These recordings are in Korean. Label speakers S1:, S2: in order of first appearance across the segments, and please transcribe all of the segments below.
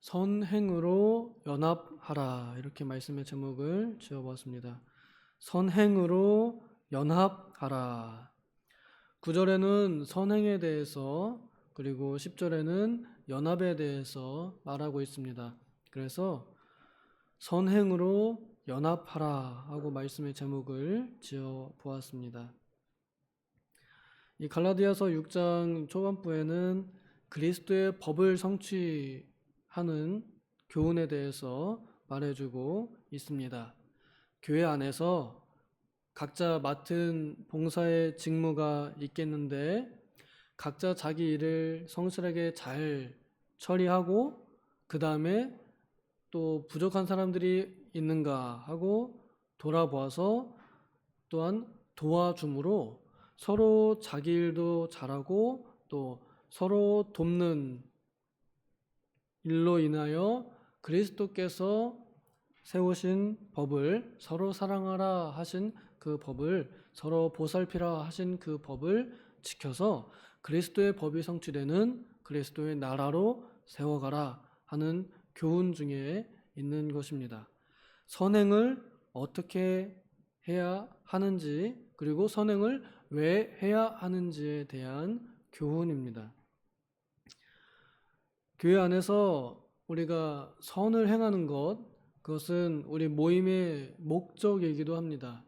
S1: 선행으로 연합하라, 이렇게 말씀의 제목을 지어보았습니다. 선행으로 연합하라. 9절에는 선행에 대해서, 그리고 10절에는 연합에 대해서 말하고 있습니다. 그래서 선행으로 연합하라 하고 말씀의 제목을 지어 보았습니다. 이 갈라디아서 6장 초반부에는 그리스도의 법을 성취하는 교훈에 대해서 말해주고 있습니다. 교회 안에서 각자 맡은 봉사의 직무가 있겠는데 각자 자기 일을 성실하게 잘 처리하고 그 다음에 또 부족한 사람들이 있는가 하고 돌아보아서 또한 도와줌으로 서로 자기 일도 잘하고 또 서로 돕는 일로 인하여 그리스도께서 세우신 법을, 서로 사랑하라 하신 그 법을, 서로 보살피라 하신 그 법을 지켜서 그리스도의 법이 성취되는 그리스도의 나라로 세워가라 하는 교훈 중에 있는 것입니다. 선행을 어떻게 해야 하는지, 그리고 선행을 왜 해야 하는지에 대한 교훈입니다. 교회 안에서 우리가 선을 행하는 것, 그것은 우리 모임의 목적이기도 합니다.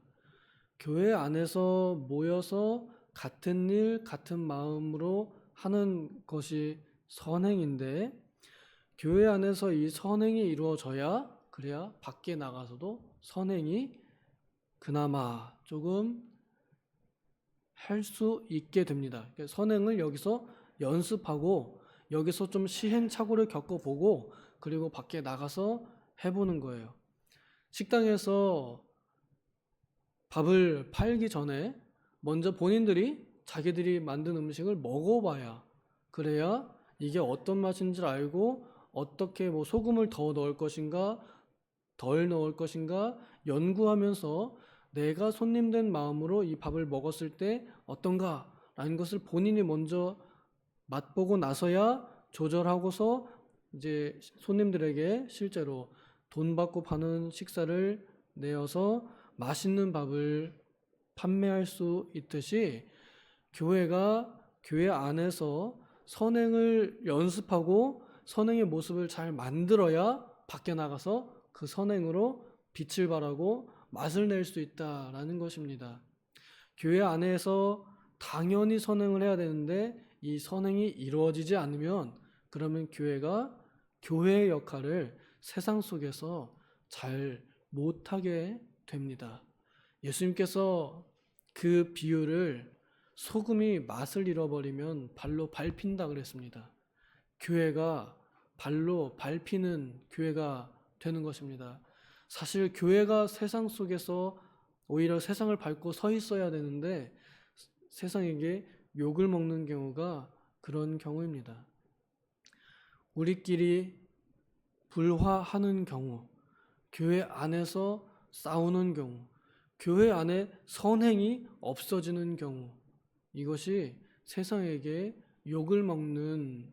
S1: 교회 안에서 모여서 같은 일, 같은 마음으로 하는 것이 선행인데, 교회 안에서 이 선행이 이루어져야, 그래야 밖에 나가서도 선행이 그나마 조금 할 수 있게 됩니다. 선행을 여기서 연습하고 여기서 좀 시행착오를 겪어보고 그리고 밖에 나가서 해보는 거예요. 식당에서 밥을 팔기 전에 먼저 본인들이 자기들이 만든 음식을 먹어봐야, 그래야 이게 어떤 맛인지 알고 어떻게 소금을 더 넣을 것인가 덜 넣을 것인가 연구하면서 내가 손님 된 마음으로 이 밥을 먹었을 때 어떤가 라는 것을 본인이 먼저 맛보고 나서야 조절하고서 이제 손님들에게 실제로 돈 받고 파는 식사를 내어서 맛있는 밥을 판매할 수 있듯이, 교회가 교회 안에서 선행을 연습하고 선행의 모습을 잘 만들어야 밖에 나가서 그 선행으로 빛을 발하고 맛을 낼 수 있다라는 것입니다. 교회 안에서 당연히 선행을 해야 되는데 이 선행이 이루어지지 않으면 그러면 교회가 교회의 역할을 세상 속에서 잘 못하게 됩니다. 예수님께서 그 비유를 소금이 맛을 잃어버리면 발로 밟힌다 그랬습니다. 교회가 발로 밟히는 교회가 되는 것입니다. 사실 교회가 세상 속에서 오히려 세상을 밟고 서 있어야 되는데 세상에게 욕을 먹는 경우가 그런 경우입니다. 우리끼리 불화하는 경우, 교회 안에서 싸우는 경우, 교회 안에 선행이 없어지는 경우, 이것이 세상에게 욕을 먹는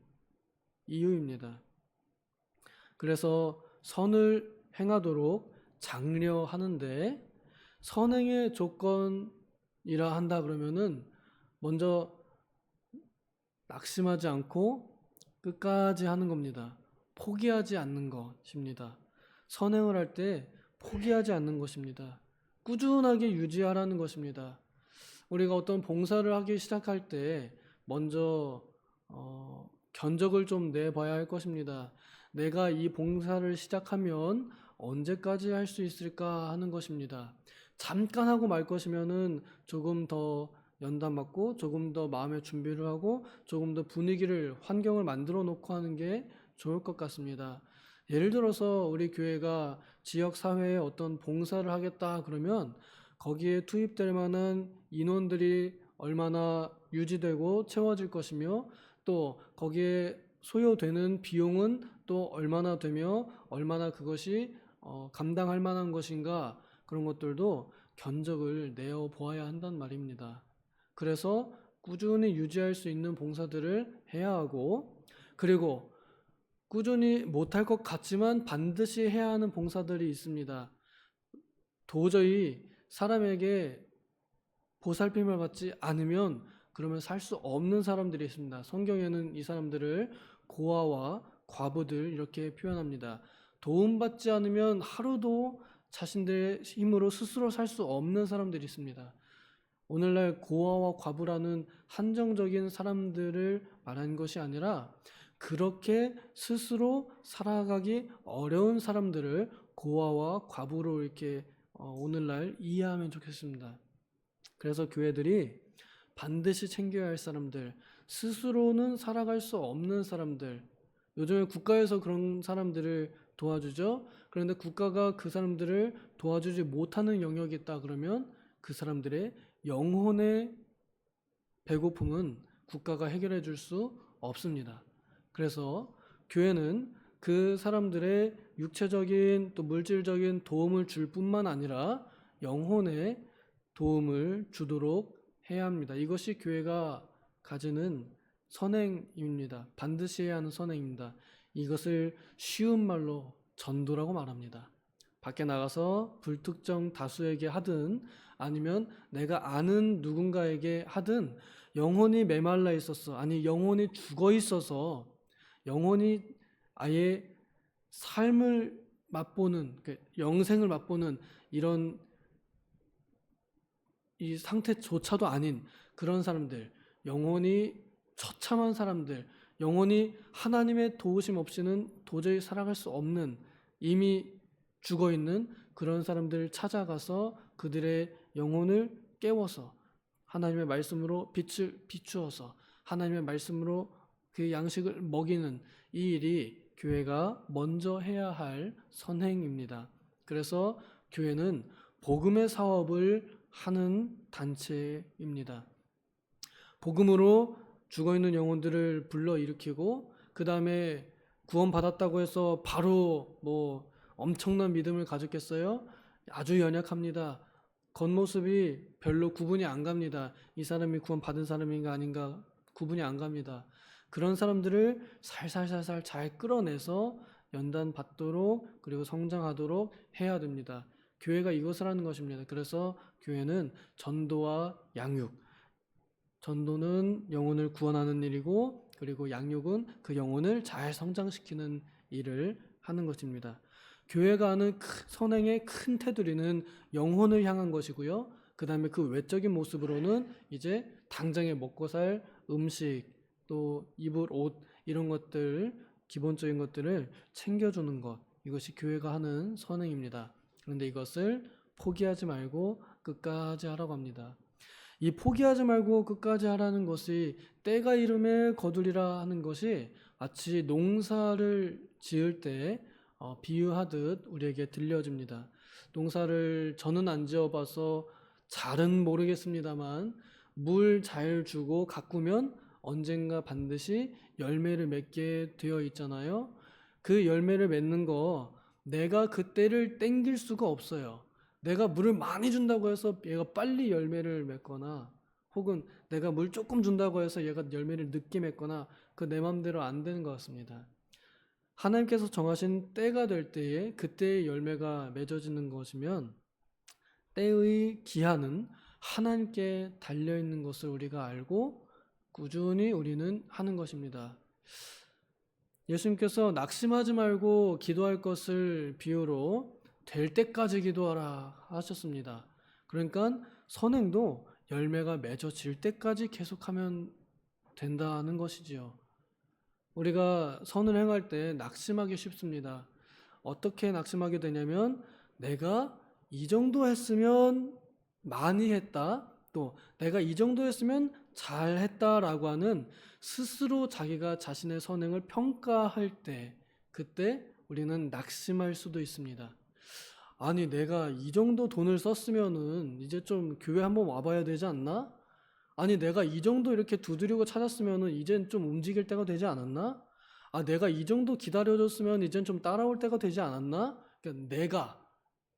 S1: 이유입니다. 그래서 선을 행하도록 장려하는데 선행의 조건이라 한다 그러면은 먼저 낙심하지 않고 끝까지 하는 겁니다. 포기하지 않는 것입니다. 선행을 할 때 포기하지 않는 것입니다. 꾸준하게 유지하라는 것입니다. 우리가 어떤 봉사를 하기 시작할 때 먼저 견적을 좀 내봐야 할 것입니다. 내가 이 봉사를 시작하면 언제까지 할 수 있을까 하는 것입니다. 잠깐 하고 말 것이면은 조금 더 연단 맞고 조금 더 마음의 준비를 하고 조금 더 분위기를, 환경을 만들어 놓고 하는 게 좋을 것 같습니다. 예를 들어서 우리 교회가 지역 사회에 어떤 봉사를 하겠다 그러면 거기에 투입될 만한 인원들이 얼마나 유지되고 채워질 것이며 또 거기에 소요되는 비용은 또 얼마나 되며 얼마나 그것이 감당할 만한 것인가, 그런 것들도 견적을 내어 보아야 한단 말입니다. 그래서 꾸준히 유지할 수 있는 봉사들을 해야 하고, 그리고 꾸준히 못할 것 같지만 반드시 해야 하는 봉사들이 있습니다. 도저히 사람에게 보살핌을 받지 않으면 그러면 살 수 없는 사람들이 있습니다. 성경에는 이 사람들을 고아와 과부들 이렇게 표현합니다. 도움받지 않으면 하루도 자신들의 힘으로 스스로 살 수 없는 사람들이 있습니다. 오늘날 고아와 과부라는 한정적인 사람들을 말하는 것이 아니라 그렇게 스스로 살아가기 어려운 사람들을 고아와 과부로 이렇게 오늘날 이해하면 좋겠습니다. 그래서 교회들이 반드시 챙겨야 할 사람들, 스스로는 살아갈 수 없는 사람들, 요즘에 국가에서 그런 사람들을 도와주죠. 그런데 국가가 그 사람들을 도와주지 못하는 영역이 있다 그러면 그 사람들의 영혼의 배고픔은 국가가 해결해 줄 수 없습니다. 그래서 교회는 그 사람들의 육체적인 또 물질적인 도움을 줄 뿐만 아니라 영혼의 도움을 주도록 해야 합니다. 이것이 교회가 가지는 선행입니다. 반드시 해야 하는 선행입니다. 이것을 쉬운 말로 전도라고 말합니다. 밖에 나가서 불특정 다수에게 하든 아니면 내가 아는 누군가에게 하든 영혼이 메말라 있었어. 아니 영혼이 죽어 있어서 영혼이 아예 삶을 맛보는 영생을 맛보는 이런 이 상태조차도 아닌 그런 사람들, 영혼이 처참한 사람들, 영혼이 하나님의 도우심 없이는 도저히 살아갈 수 없는 이미 죽어 있는 그런 사람들을 찾아가서 그들의 영혼을 깨워서 하나님의 말씀으로 빛을 비추어서 하나님의 말씀으로 그 양식을 먹이는 이 일이 교회가 먼저 해야 할 선행입니다. 그래서 교회는 복음의 사업을 하는 단체입니다. 복음으로 죽어있는 영혼들을 불러일으키고 그 다음에 구원받았다고 해서 바로 뭐 엄청난 믿음을 가졌겠어요? 아주 연약합니다. 겉모습이 별로 구분이 안 갑니다. 이 사람이 구원받은 사람인가 아닌가 구분이 안 갑니다. 그런 사람들을 살살살살 잘 끌어내서 연단 받도록 그리고 성장하도록 해야 됩니다. 교회가 이것을 하는 것입니다. 그래서 교회는 전도와 양육, 전도는 영혼을 구원하는 일이고 그리고 양육은 그 영혼을 잘 성장시키는 일을 하는 것입니다. 교회가 하는 선행의 큰 테두리는 영혼을 향한 것이고요. 그 다음에 그 외적인 모습으로는 이제 당장에 먹고 살 음식, 또 입을 옷 이런 것들, 기본적인 것들을 챙겨주는 것, 이것이 교회가 하는 선행입니다. 그런데 이것을 포기하지 말고 끝까지 하라고 합니다. 이 포기하지 말고 끝까지 하라는 것이 때가 이름에 거두리라 하는 것이 마치 농사를 지을 때 비유하듯 우리에게 들려집니다. 농사를 저는 안 지어봐서 잘은 모르겠습니다만 물 잘 주고 가꾸면 언젠가 반드시 열매를 맺게 되어 있잖아요. 그 열매를 맺는 거 내가 그 때를 땡길 수가 없어요. 내가 물을 많이 준다고 해서 얘가 빨리 열매를 맺거나 혹은 내가 물 조금 준다고 해서 얘가 열매를 늦게 맺거나 그 내 맘대로 안 되는 것 같습니다. 하나님께서 정하신 때가 될 때에 그때의 열매가 맺어지는 것이면 때의 기한은 하나님께 달려있는 것을 우리가 알고 꾸준히 우리는 하는 것입니다. 예수님께서 낙심하지 말고 기도할 것을 비유로 될 때까지 기도하라 하셨습니다. 그러니까 선행도 열매가 맺어질 때까지 계속하면 된다는 것이지요. 우리가 선을 행할 때 낙심하기 쉽습니다. 어떻게 낙심하게 되냐면 내가 이 정도 했으면 많이 했다, 또 내가 이 정도 했으면 잘했다라고 하는 스스로 자기가 자신의 선행을 평가할 때 그때 우리는 낙심할 수도 있습니다. 아니 내가 이 정도 돈을 썼으면은 이제 좀 교회 한번 와봐야 되지 않나? 아니 내가 이 정도 이렇게 두드리고 찾았으면은 이젠 좀 움직일 때가 되지 않았나? 아 내가 이 정도 기다려줬으면 이젠 좀 따라올 때가 되지 않았나? 그러니까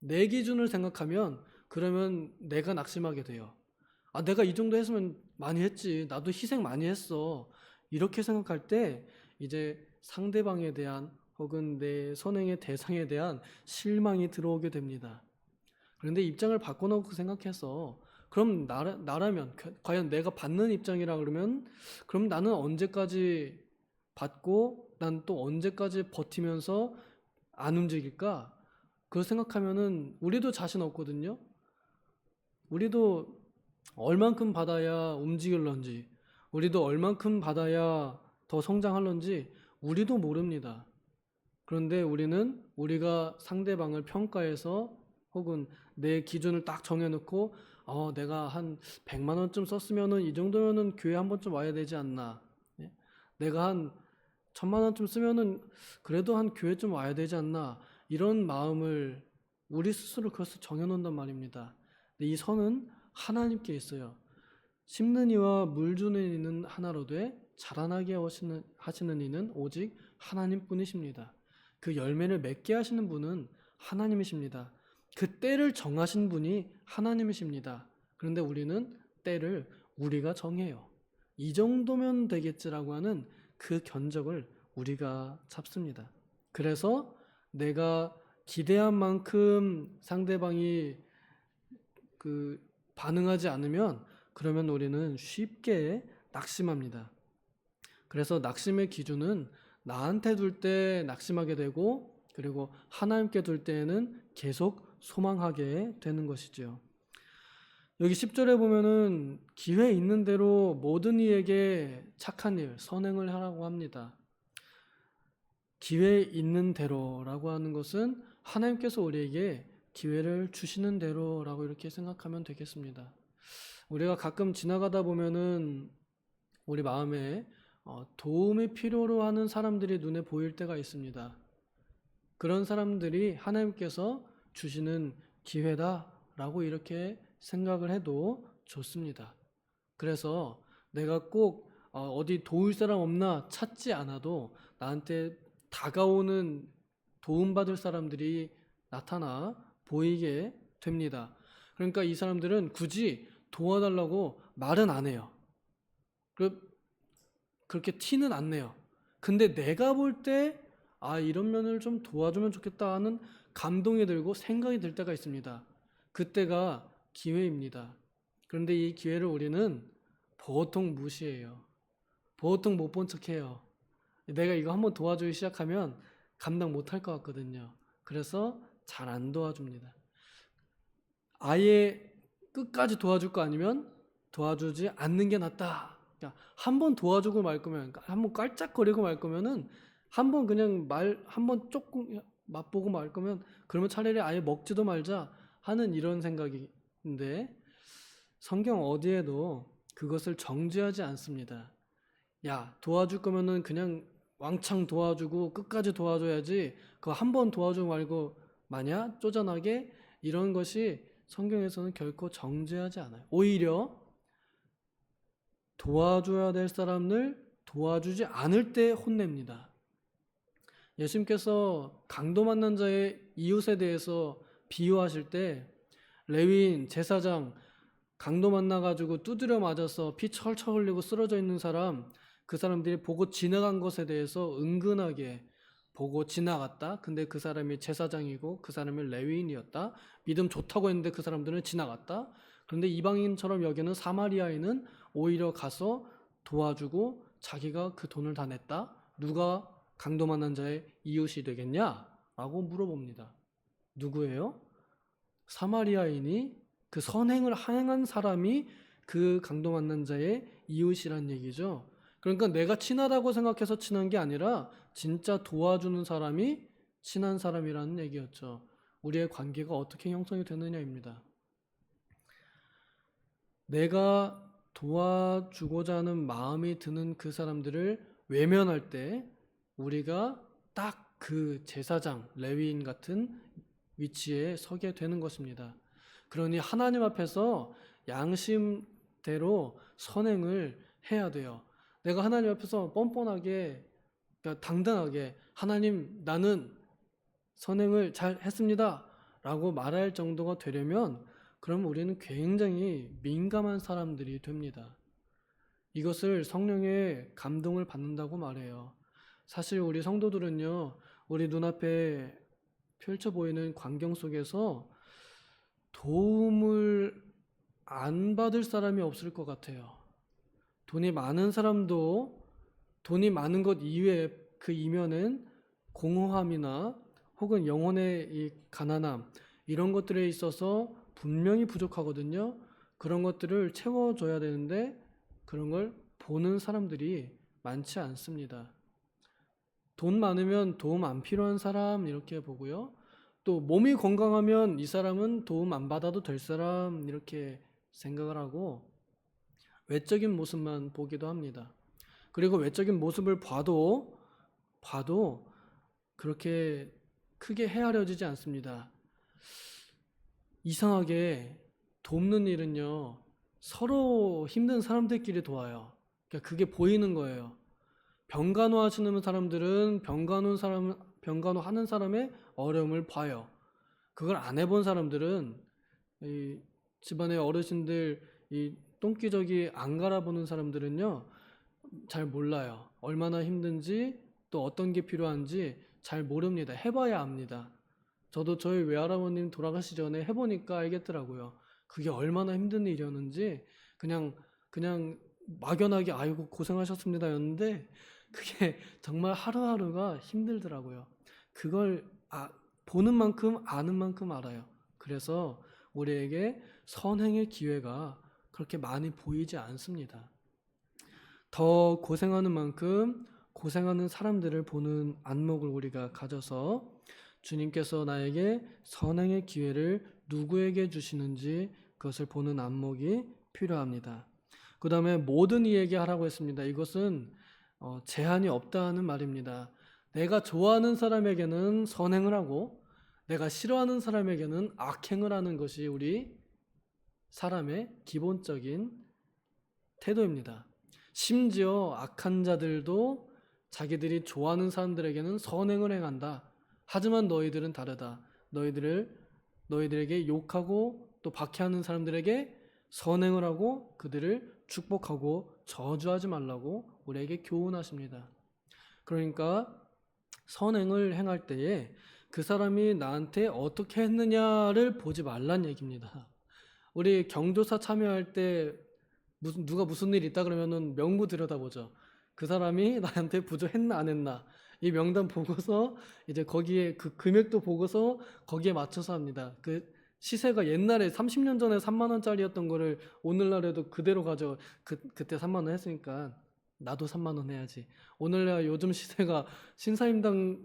S1: 내 기준을 생각하면 그러면 내가 낙심하게 돼요. 아 내가 이 정도 했으면 많이 했지. 나도 희생 많이 했어. 이렇게 생각할 때 이제 상대방에 대한 혹은 내 선행의 대상에 대한 실망이 들어오게 됩니다. 그런데 입장을 바꿔놓고 생각해서 그럼 나라면 과연 내가 받는 입장이라 그러면 그럼 나는 언제까지 받고 난 또 언제까지 버티면서 안 움직일까? 그걸 생각하면은 우리도 자신 없거든요. 우리도 얼만큼 받아야 움직일런지, 우리도 얼만큼 받아야 더 성장할런지 우리도 모릅니다. 그런데 우리는 우리가 상대방을 평가해서 혹은 내 기준을 딱 정해놓고 내가 한 100만 원쯤 썼으면은 이 정도면은 교회 한 번쯤 와야 되지 않나. 예? 내가 한 1000만 원쯤 쓰면은 그래도 한 교회 좀 와야 되지 않나. 이런 마음을 우리 스스로 그것을 정해놓는단 말입니다. 근데 이 선은 하나님께 있어요. 심는 이와 물 주는 이는 하나로되 자라나게 하시는 이는 오직 하나님뿐이십니다. 그 열매를 맺게 하시는 분은 하나님이십니다. 그 때를 정하신 분이 하나님이십니다. 그런데 우리는 때를 우리가 정해요. 이 정도면 되겠지라고 하는 그 견적을 우리가 잡습니다. 그래서 내가 기대한 만큼 상대방이 반응하지 않으면 그러면 우리는 쉽게 낙심합니다. 그래서 낙심의 기준은 나한테 둘 때 낙심하게 되고 그리고 하나님께 둘 때에는 계속 소망하게 되는 것이죠. 여기 10절에 보면은 기회 있는 대로 모든 이에게 착한 일, 선행을 하라고 합니다. 기회 있는 대로라고 하는 것은 하나님께서 우리에게 기회를 주시는 대로라고 이렇게 생각하면 되겠습니다. 우리가 가끔 지나가다 보면은 우리 마음에 도움이 필요로 하는 사람들이 눈에 보일 때가 있습니다. 그런 사람들이 하나님께서 주시는 기회다라고 이렇게 생각을 해도 좋습니다. 그래서 내가 꼭 어디 도울 사람 없나 찾지 않아도 나한테 다가오는 도움받을 사람들이 나타나 보이게 됩니다. 그러니까 이 사람들은 굳이 도와달라고 말은 안 해요. 그렇게 티는 안 내요. 근데 내가 볼 때 이런 면을 좀 도와주면 좋겠다 하는 감동이 들고 생각이 들 때가 있습니다. 그때가 기회입니다. 그런데 이 기회를 우리는 보통 무시해요. 보통 못 본 척해요. 내가 이거 한번 도와주기 시작하면 감당 못 할 것 같거든요. 그래서 잘 안 도와줍니다. 아예 끝까지 도와줄 거 아니면 도와주지 않는 게 낫다. 한 번 도와주고 말 거면, 한 번 깔짝거리고 말 거면은, 한 번 그냥 한 번 조금 맛보고 말 거면, 그러면 차라리 아예 먹지도 말자 하는 이런 생각인데, 성경 어디에도 그것을 정죄하지 않습니다. 야, 도와줄 거면은 그냥 왕창 도와주고 끝까지 도와줘야지, 그거 한 번 도와주고 말고 마냐? 쪼잔하게? 이런 것이 성경에서는 결코 정죄하지 않아요. 오히려 도와줘야 될 사람을 도와주지 않을 때 혼냅니다. 예수님께서 강도 만난 자의 이웃에 대해서 비유하실 때 레위인, 제사장, 강도 만나가지고 두드려 맞아서 피 철철 흘리고 쓰러져 있는 사람, 그 사람들이 보고 지나간 것에 대해서 은근하게 보고 지나갔다. 근데 그 사람이 제사장이고 그 사람이 레위인이었다. 믿음 좋다고 했는데 그 사람들은 지나갔다. 그런데 이방인처럼 여기는 사마리아인은 오히려 가서 도와주고 자기가 그 돈을 다 냈다. 누가 강도 만난 자의 이웃이 되겠냐? 라고 물어봅니다. 누구예요? 사마리아인이 그 선행을 행한 사람이 그 강도 만난 자의 이웃이란 얘기죠. 그러니까 내가 친하다고 생각해서 친한 게 아니라 진짜 도와주는 사람이 친한 사람이라는 얘기였죠. 우리의 관계가 어떻게 형성이 되느냐입니다. 내가 도와주고자 하는 마음이 드는 그 사람들을 외면할 때 우리가 딱 그 제사장, 레위인 같은 위치에 서게 되는 것입니다. 그러니 하나님 앞에서 양심대로 선행을 해야 돼요. 내가 하나님 앞에서 뻔뻔하게, 그러니까 당당하게 하나님 나는 선행을 잘 했습니다 라고 말할 정도가 되려면 그럼 우리는 굉장히 민감한 사람들이 됩니다. 이것을 성령의 감동을 받는다고 말해요. 사실 우리 성도들은요, 우리 눈앞에 펼쳐 보이는 광경 속에서 도움을 안 받을 사람이 없을 것 같아요. 돈이 많은 사람도 돈이 많은 것 이외에 그 이면은 공허함이나 혹은 영혼의 이 가난함, 이런 것들에 있어서 분명히 부족하거든요. 그런 것들을 채워줘야 되는데 그런 걸 보는 사람들이 많지 않습니다. 돈 많으면 도움 안 필요한 사람 이렇게 보고요. 또 몸이 건강하면 이 사람은 도움 안 받아도 될 사람 이렇게 생각을 하고 외적인 모습만 보기도 합니다. 그리고 외적인 모습을 봐도 그렇게 크게 헤아려지지 않습니다. 이상하게 돕는 일은요, 서로 힘든 사람들끼리 도와요. 그러니까 그게 보이는 거예요. 병간호 하시는 사람들은 병간호 하는 사람의 어려움을 봐요. 그걸 안 해본 사람들은 이 집안의 어르신들 이 똥기저귀 안 갈아보는 사람들은요, 잘 몰라요. 얼마나 힘든지 또 어떤 게 필요한지 잘 모릅니다. 해봐야 압니다. 저도 저희 외할아버님 돌아가시 전에 해보니까 알겠더라고요. 그게 얼마나 힘든 일이었는지 그냥 막연하게 아이고 고생하셨습니다였는데 그게 정말 하루하루가 힘들더라고요. 그걸 보는 만큼 아는 만큼 알아요. 그래서 우리에게 선행의 기회가 그렇게 많이 보이지 않습니다. 더 고생하는 만큼 고생하는 사람들을 보는 안목을 우리가 가져서 주님께서 나에게 선행의 기회를 누구에게 주시는지 그것을 보는 안목이 필요합니다. 그 다음에 모든 이에게 하라고 했습니다. 이것은 제한이 없다는 말입니다. 내가 좋아하는 사람에게는 선행을 하고 내가 싫어하는 사람에게는 악행을 하는 것이 우리 사람의 기본적인 태도입니다. 심지어 악한 자들도 자기들이 좋아하는 사람들에게는 선행을 행한다. 하지만 너희들은 다르다. 너희들에게 욕하고 또 박해하는 사람들에게 선행을 하고 그들을 축복하고 저주하지 말라고 우리에게 교훈하십니다. 그러니까 선행을 행할 때에 그 사람이 나한테 어떻게 했느냐를 보지 말란 얘기입니다. 우리 경조사 참여할 때 누가 무슨 일 있다 그러면은 명부 들여다보죠. 그 사람이 나한테 부조했나 안 했나. 이 명단 보고서 이제 거기에 그 금액도 보고서 거기에 맞춰서 합니다. 그 시세가 옛날에 30년 전에 3만 원짜리였던 거를 오늘날에도 그대로 가져 그때 3만 원 했으니까 나도 3만 원 해야지. 오늘날 요즘 시세가 신사임당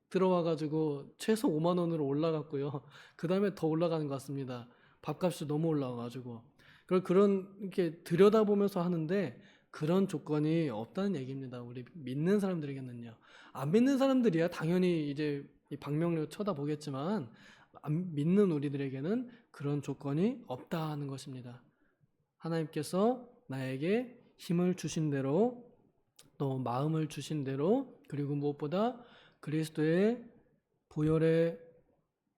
S1: 들어와가지고 최소 5만 원으로 올라갔고요. 그 다음에 더 올라가는 것 같습니다. 밥값이 너무 올라가가지고. 그런 이렇게 들여다보면서 하는데 그런 조건이 없다는 얘기입니다. 우리 믿는 사람들에게는요. 안 믿는 사람들이야 당연히 이제 이 방명록 쳐다보겠지만 안 믿는 우리들에게는 그런 조건이 없다는 것입니다. 하나님께서 나에게 힘을 주신 대로 또 마음을 주신 대로 그리고 무엇보다 그리스도의 보혈의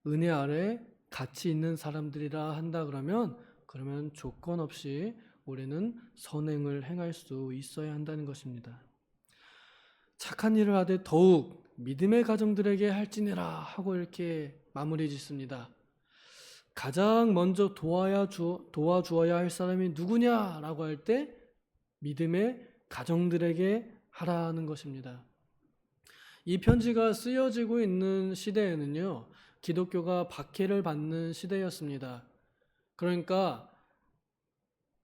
S1: 은혜 아래 같이 있는 사람들이라 한다 그러면 조건 없이 우리는 선행을 행할 수 있어야 한다는 것입니다. 착한 일을 하되 더욱 믿음의 가정들에게 할지니라 하고 이렇게 마무리 짓습니다. 가장 먼저 도와주어야 할 사람이 누구냐라고 할 때 믿음의 가정들에게 하라는 것입니다. 이 편지가 쓰여지고 있는 시대에는요, 기독교가 박해를 받는 시대였습니다. 그러니까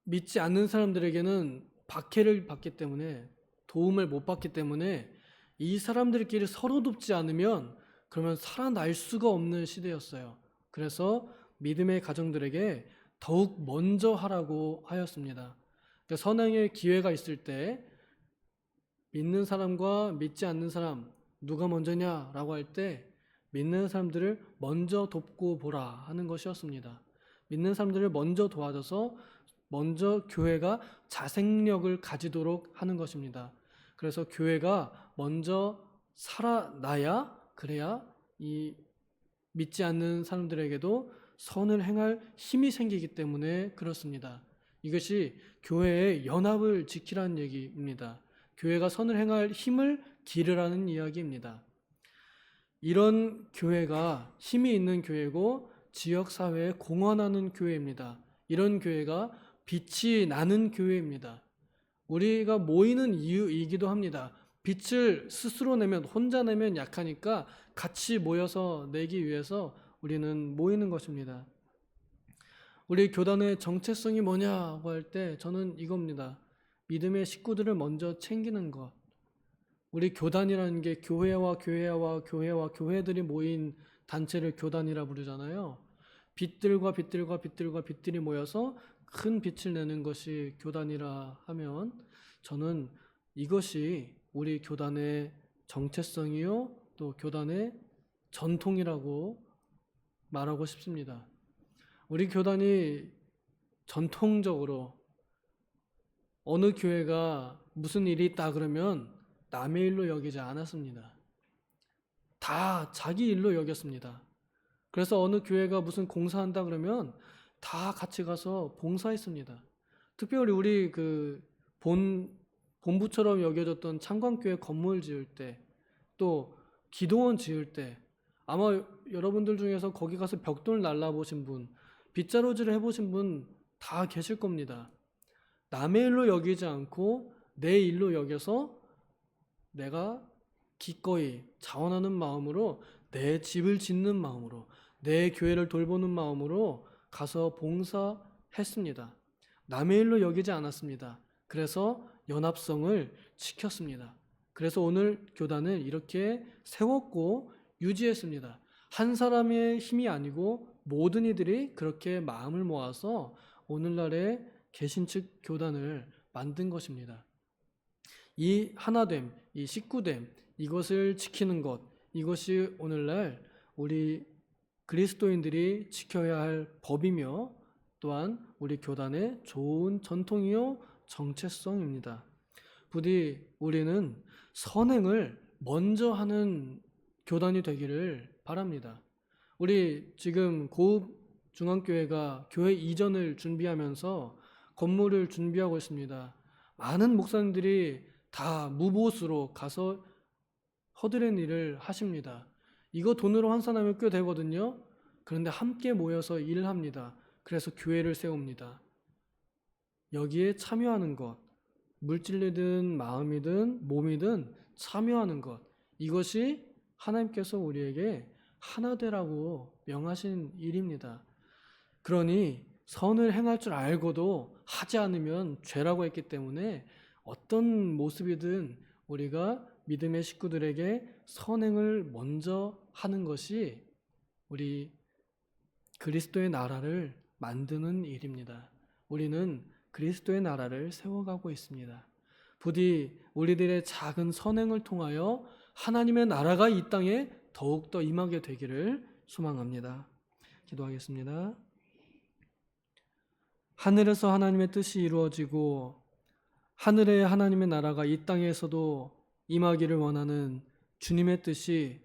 S1: 믿지 않는 사람들에게는 박해를 받기 때문에 도움을 못 받기 때문에 이 사람들끼리 서로 돕지 않으면 그러면 살아날 수가 없는 시대였어요. 그래서 믿음의 가정들에게 더욱 먼저 하라고 하였습니다. 그러니까 선행의 기회가 있을 때 믿는 사람과 믿지 않는 사람 누가 먼저냐라고 할 때 믿는 사람들을 먼저 돕고 보라 하는 것이었습니다. 믿는 사람들을 먼저 도와줘서 먼저 교회가 자생력을 가지도록 하는 것입니다. 그래서 교회가 먼저 살아나야 그래야 이 믿지 않는 사람들에게도 선을 행할 힘이 생기기 때문에 그렇습니다. 이것이 교회의 연합을 지키라는 얘기입니다. 교회가 선을 행할 힘을 기르라는 이야기입니다. 이런 교회가 힘이 있는 교회고 지역사회에 공헌하는 교회입니다. 이런 교회가 빛이 나는 교회입니다. 우리가 모이는 이유이기도 합니다. 빛을 스스로 내면, 혼자 내면 약하니까 같이 모여서 내기 위해서 우리는 모이는 것입니다. 우리 교단의 정체성이 뭐냐고 할 때 저는 이겁니다. 믿음의 식구들을 먼저 챙기는 것. 우리 교단이라는 게 교회와 교회들이 모인 단체를 교단이라 부르잖아요. 빛들이 모여서 큰 빛을 내는 것이 교단이라 하면 저는 이것이 우리 교단의 정체성이요 또 교단의 전통이라고 말하고 싶습니다. 우리 교단이 전통적으로 어느 교회가 무슨 일이 있다 그러면 남의 일로 여기지 않았습니다. 다 자기 일로 여겼습니다. 그래서 어느 교회가 무슨 공사한다 그러면 다 같이 가서 봉사했습니다. 특별히 우리 본부처럼 여겨졌던 창광교회 건물 지을 때, 또 기도원 지을 때, 아마 여러분들 중에서 거기 가서 벽돌 날라보신 분, 빗자루질을 해보신 분 다 계실 겁니다. 남의 일로 여기지 않고 내 일로 여겨서 내가 기꺼이 자원하는 마음으로, 내 집을 짓는 마음으로, 내 교회를 돌보는 마음으로 가서 봉사했습니다. 남의 일로 여기지 않았습니다. 그래서 연합성을 지켰습니다. 그래서 오늘 교단을 이렇게 세웠고 유지했습니다. 한 사람의 힘이 아니고 모든 이들이 그렇게 마음을 모아서 오늘날의 개신측 교단을 만든 것입니다. 이 하나됨, 이 식구됨, 이것을 지키는 것, 이것이 오늘날 우리 그리스도인들이 지켜야 할 법이며 또한 우리 교단의 좋은 전통이요 정체성입니다. 부디 우리는 선행을 먼저 하는 교단이 되기를 바랍니다. 우리 지금 고읍 중앙교회가 교회 이전을 준비하면서 건물을 준비하고 있습니다. 많은 목사님들이 다 무보수로 가서 허드렛 일을 하십니다. 이거 돈으로 환산하면 꽤 되거든요. 그런데 함께 모여서 일합니다. 그래서 교회를 세웁니다. 여기에 참여하는 것, 물질이든 마음이든 몸이든 참여하는 것, 이것이 하나님께서 우리에게 하나 되라고 명하신 일입니다. 그러니 선을 행할 줄 알고도 하지 않으면 죄라고 했기 때문에 어떤 모습이든 우리가 믿음의 식구들에게 선행을 먼저 하는 것이 우리 그리스도의 나라를 만드는 일입니다. 우리는 그리스도의 나라를 세워가고 있습니다. 부디 우리들의 작은 선행을 통하여 하나님의 나라가 이 땅에 더욱더 임하게 되기를 소망합니다. 기도하겠습니다. 하늘에서 하나님의 뜻이 이루어지고 하늘의 하나님의 나라가 이 땅에서도 임하기를 원하는 주님의 뜻이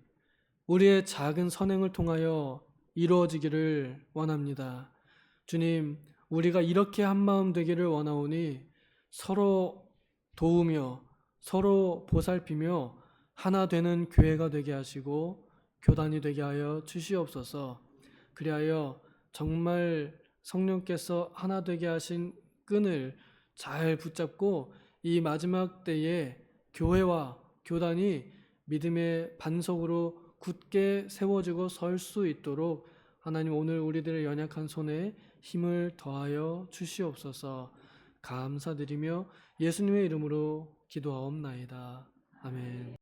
S1: 우리의 작은 선행을 통하여 이루어지기를 원합니다. 주님, 우리가 이렇게 한마음 되기를 원하오니 서로 도우며 서로 보살피며 하나 되는 교회가 되게 하시고 교단이 되게 하여 주시옵소서. 그리하여 정말 성령께서 하나 되게 하신 끈을 잘 붙잡고 이 마지막 때에 교회와 교단이 믿음의 반석으로 굳게 세워지고 설 수 있도록 하나님 오늘 우리들의 연약한 손에 힘을 더하여 주시옵소서. 감사드리며 예수님의 이름으로 기도하옵나이다. 아멘.